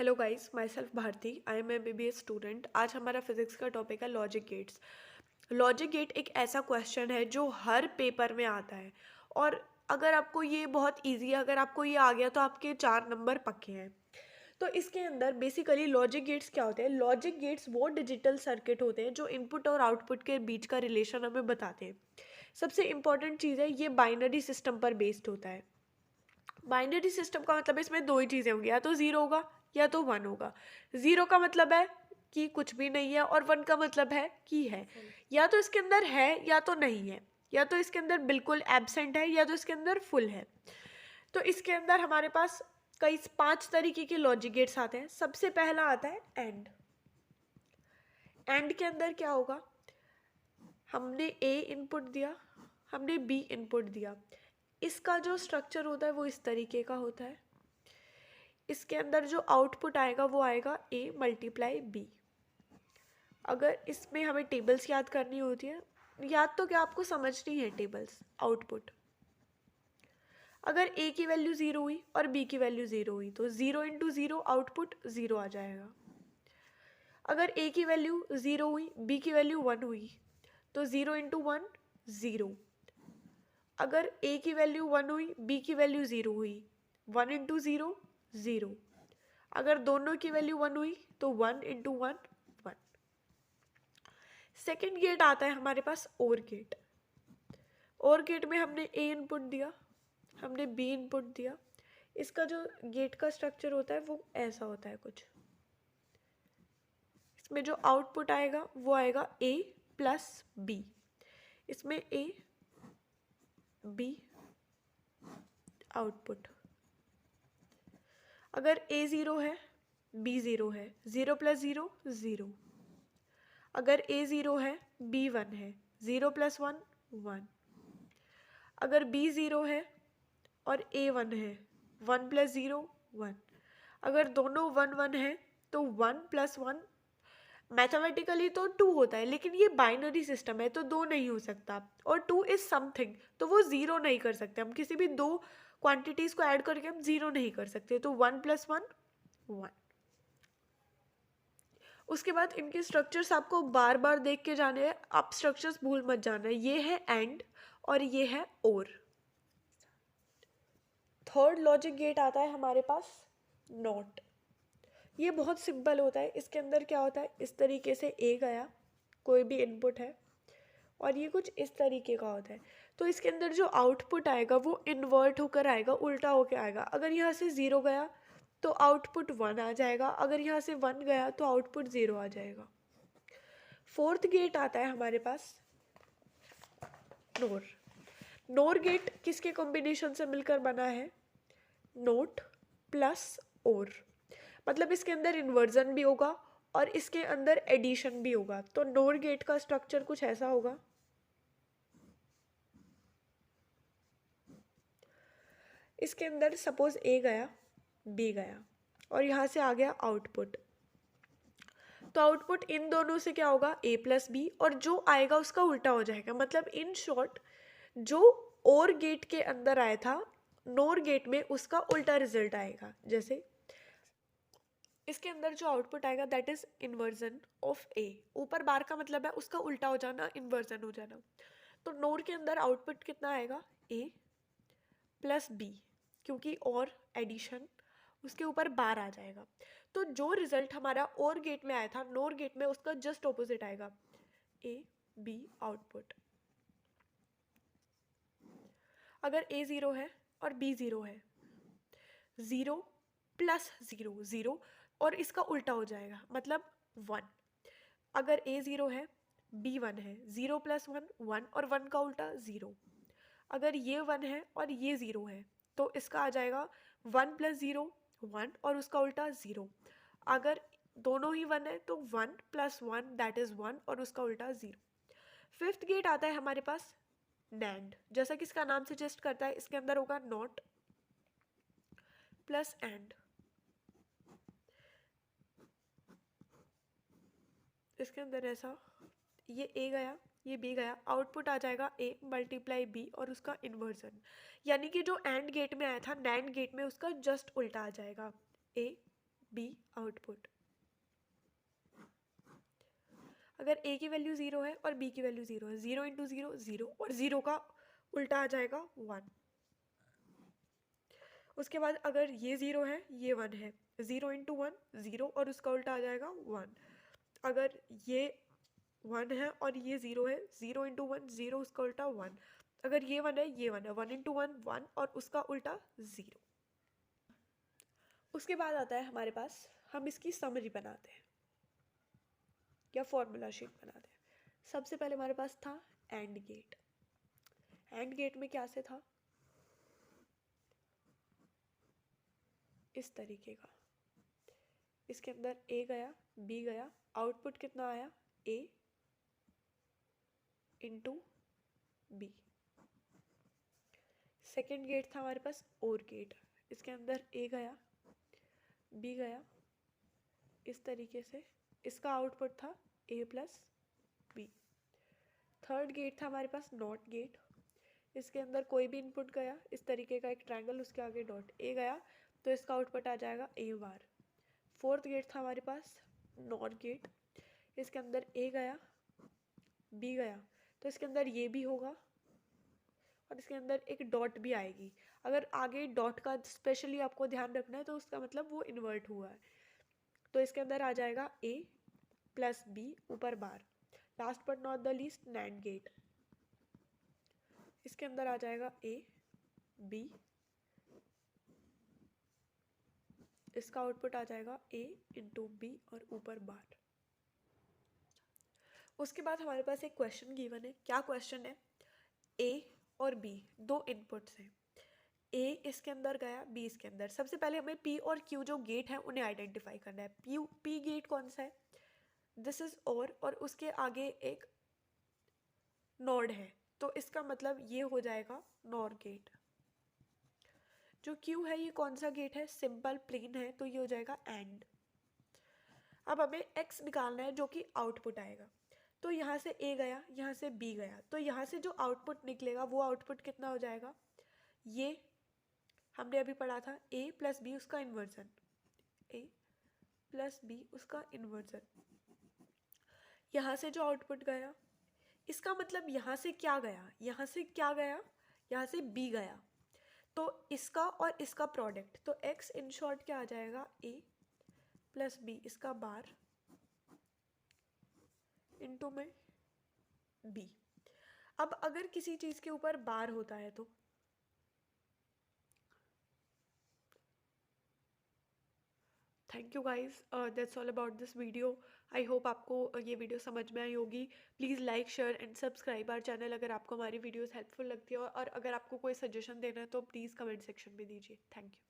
Hello guys, myself Bharti. I am MBBS student. आज हमारा physics का टॉपिक है लॉजिक गेट्स। लॉजिक गेट एक ऐसा क्वेश्चन है जो हर पेपर में आता है और अगर आपको ये बहुत इजी है, अगर आपको ये आ गया तो आपके 4 नंबर पक्के हैं। तो इसके अंदर बेसिकली लॉजिक गेट्स क्या होते हैं? लॉजिक गेट्स वो डिजिटल सर्किट होते हैं जो इनपुट और आउटपुट के बीच का रिलेशन हमें बताते हैं। सबसे इंपॉर्टेंट चीज़ है, ये बाइनरी सिस्टम पर बेस्ड होता है। बाइनरी सिस्टम का मतलब इसमें दो ही चीज़ें होंगी, या तो ज़ीरो होगा या तो वन होगा। ज़ीरो का मतलब है कि कुछ भी नहीं है और वन का मतलब है कि है। या तो इसके अंदर है या तो नहीं है, या तो इसके अंदर बिल्कुल एब्सेंट है या तो इसके अंदर फुल है। तो इसके अंदर हमारे पास कई 5 तरीके के लॉजिक गेट्स आते हैं। सबसे पहला आता है एंड। एंड के अंदर क्या होगा? हमने ए इनपुट दिया, हमने बी इनपुट दिया। इसका जो स्ट्रक्चर होता है वो इस तरीके का होता है। इसके अंदर जो आउटपुट आएगा वो आएगा ए मल्टीप्लाई बी। अगर इसमें हमें टेबल्स याद करनी होती है, याद तो क्या आपको समझनी है टेबल्स। आउटपुट अगर ए की वैल्यू ज़ीरो हुई और बी की वैल्यू ज़ीरो हुई तो zero into zero output zero आ जाएगा। अगर ए की वैल्यू ज़ीरो हुई, बी की वैल्यू वन हुई तो ज़ीरो इंटू वन ज़ीरो। अगर ए की वैल्यू वन हुई, बी की वैल्यू ज़ीरो हुई, वन इंटू ज़ीरो ज़ीरो। अगर दोनों की वैल्यू वन हुई तो one into one one. Second gate आता है हमारे पास और गेट। और गेट में हमने ए इनपुट दिया, हमने बी इनपुट दिया। इसका जो गेट का स्ट्रक्चर होता है वो ऐसा होता है कुछ। इसमें जो आउटपुट आएगा वो आएगा ए प्लस बी। इसमें ए बी आउटपुट। अगर ए ज़ीरो है, बी ज़ीरो है, ज़ीरो प्लस ज़ीरो ज़ीरो। अगर ए ज़ीरो है, बी वन है, ज़ीरो प्लस वन वन। अगर बी ज़ीरो है और ए वन है, वन प्लस ज़ीरो वन। अगर दोनों वन वन है तो वन प्लस वन। मैथमेटिकली तो टू होता है, लेकिन ये बाइनरी सिस्टम है तो दो नहीं हो सकता, और टू इज समथिंग तो वो ज़ीरो नहीं कर सकते। हम किसी भी दो क्वांटिटीज़ को ऐड करके हम ज़ीरो नहीं कर सकते, तो वन प्लस वन वन। उसके बाद इनके स्ट्रक्चर्स आपको बार बार देख के जाने हैं, आप स्ट्रक्चर्स भूल मत जाना है। ये है एंड और ये है और। थर्ड लॉजिक गेट आता है हमारे पास नॉट। ये बहुत सिंपल होता है। इसके अंदर क्या होता है, इस तरीके से ए गया, कोई भी इनपुट है, और ये कुछ इस तरीके का होता है। तो इसके अंदर जो आउटपुट आएगा वो इन्वर्ट होकर आएगा, उल्टा होकर आएगा। अगर यहाँ से ज़ीरो गया तो आउटपुट वन आ जाएगा, अगर यहाँ से वन गया तो आउटपुट ज़ीरो आ जाएगा। फोर्थ गेट आता है हमारे पास नोर। नोर गेट किसके कॉम्बिनेशन से मिलकर बना है? नोट प्लस और। मतलब इसके अंदर इन्वर्जन भी होगा और इसके अंदर एडिशन भी होगा। तो नोर गेट का स्ट्रक्चर कुछ ऐसा होगा। इसके अंदर सपोज ए गया, बी गया और यहाँ से आ गया आउटपुट। तो आउटपुट इन दोनों से क्या होगा? ए प्लस बी, और जो आएगा उसका उल्टा हो जाएगा। मतलब इन शॉर्ट जो और गेट के अंदर आया था नोर गेट में, उसका उल्टा रिजल्ट आएगा। जैसे इसके अंदर जो आउटपुट आएगा दैट इज इन्वर्जन ऑफ ए। ऊपर बार का मतलब है उसका उल्टा हो जाना, इन्वर्जन हो जाना। तो नोर के अंदर आउटपुट कितना आएगा? ए प्लस बी, क्योंकि और एडिशन, उसके ऊपर बार आ जाएगा। तो जो रिजल्ट हमारा और गेट में आया था नोर गेट में, उसका जस्ट ऑपोजिट आएगा, ए बी आउटपुट। अगर ए ज़ीरो है और बी ज़ीरो है, ज़ीरो प्लस ज़ीरो ज़ीरो, और इसका उल्टा हो जाएगा, मतलब वन। अगर ए ज़ीरो है, बी वन है, ज़ीरो प्लस वन वन, और वन का उल्टा ज़ीरो। अगर ये वन है और ये ज़ीरो है तो इसका आ जाएगा वन प्लस ज़ीरो वन, और उसका उल्टा ज़ीरो। अगर दोनों ही वन है तो one plus one that is one, और उसका उल्टा ज़ीरो। फिफ्थ गेट आता है हमारे पास नैंड। जैसा कि इसका नाम सजेस्ट करता है, इसके अंदर होगा नॉट प्लस एंड। इसके अंदर ऐसा, ये ए गया, ये बी गया, आउटपुट आ जाएगा ए मल्टीप्लाई बी और उसका इन्वर्जन। यानी कि जो एंड गेट में आया था नैंड गेट में, उसका जस्ट उल्टा आ जाएगा, ए बी आउटपुट। अगर ए की वैल्यू 0 है और बी की वैल्यू 0 है, 0 इंटू 0 0, और 0 का उल्टा आ जाएगा 1। उसके बाद अगर ये 0 है, ये 1 है, 0 इंटू 1 0, और उसका उल्टा आ जाएगा 1। अगर ये 1 है और ये 0 है, 0 इंटू 1 0, उसका उल्टा 1। अगर ये 1 है, ये 1 है, 1 इंटू 1 1, और उसका उल्टा 0। उसके बाद आता है हमारे पास, हम इसकी समरी बनाते हैं या फॉर्मूला शीट बनाते हैं। सबसे पहले हमारे पास था एंड गेट। एंड गेट में क्या से था, इस तरीके का, इसके अंदर ए गया, बी गया, आउटपुट कितना आया, ए इंटू बी। सेकेंड गेट था हमारे पास और गेट, इसके अंदर ए गया, बी गया, इस तरीके से, इसका आउटपुट था ए प्लस बी। थर्ड गेट था हमारे पास नॉट गेट, इसके अंदर कोई भी इनपुट गया, इस तरीके का एक ट्रायंगल, उसके आगे डॉट ए गया, तो इसका आउटपुट आ जाएगा ए बार। फोर्थ गेट था हमारे पास नॉट गेट, इसके अंदर ए गया, बी गया, तो इसके अंदर ये भी होगा, और इसके अंदर एक डॉट भी आएगी। अगर आगे डॉट का स्पेशली आपको ध्यान रखना है, तो उसका मतलब वो इन्वर्ट हुआ है। तो इसके अंदर आ जाएगा ए प्लस बी ऊपर bar. Last but not the least NAND gate, इसके अंदर आ जाएगा ए बी, इसका आउटपुट आ जाएगा ए इंटू बी और ऊपर बार। उसके बाद हमारे पास एक क्वेश्चन गिवन है। क्या क्वेश्चन है, ए और बी दो इनपुट्स हैं, ए इसके अंदर गया, बी इसके अंदर। सबसे पहले हमें पी और क्यू जो गेट है उन्हें आइडेंटिफाई करना है। पी गेट कौन सा है, दिस इज और उसके आगे एक नोड है, तो इसका मतलब ये हो जाएगा नॉर गेट। जो क्यू है ये कौन सा गेट है, सिंपल प्लेन है, तो ये हो जाएगा एंड। अब हमें एक्स निकालना है जो कि आउटपुट आएगा। तो यहाँ से ए गया, यहाँ से बी गया, तो यहाँ से जो आउटपुट निकलेगा वो आउटपुट कितना हो जाएगा, ये हमने अभी पढ़ा था ए प्लस बी उसका इन्वर्जन, ए प्लस बी उसका इन्वर्जन। यहाँ से जो आउटपुट गया, इसका मतलब यहाँ से क्या गया, यहाँ से क्या गया, यहाँ से बी गया, तो इसका और इसका प्रोडक्ट, तो x इन शॉर्ट क्या आ जाएगा, a प्लस बी इसका बार इनटू में b। अब अगर किसी चीज़ के ऊपर बार होता है तो thank you guys, that's all about this video. I hope आपको ये वीडियो समझ में आई होगी। Please like share and subscribe our channel अगर आपको हमारी वीडियोस हेल्पफुल लगती है, और अगर आपको कोई सजेशन देना है तो प्लीज़ कमेंट सेक्शन में दीजिए। Thank you.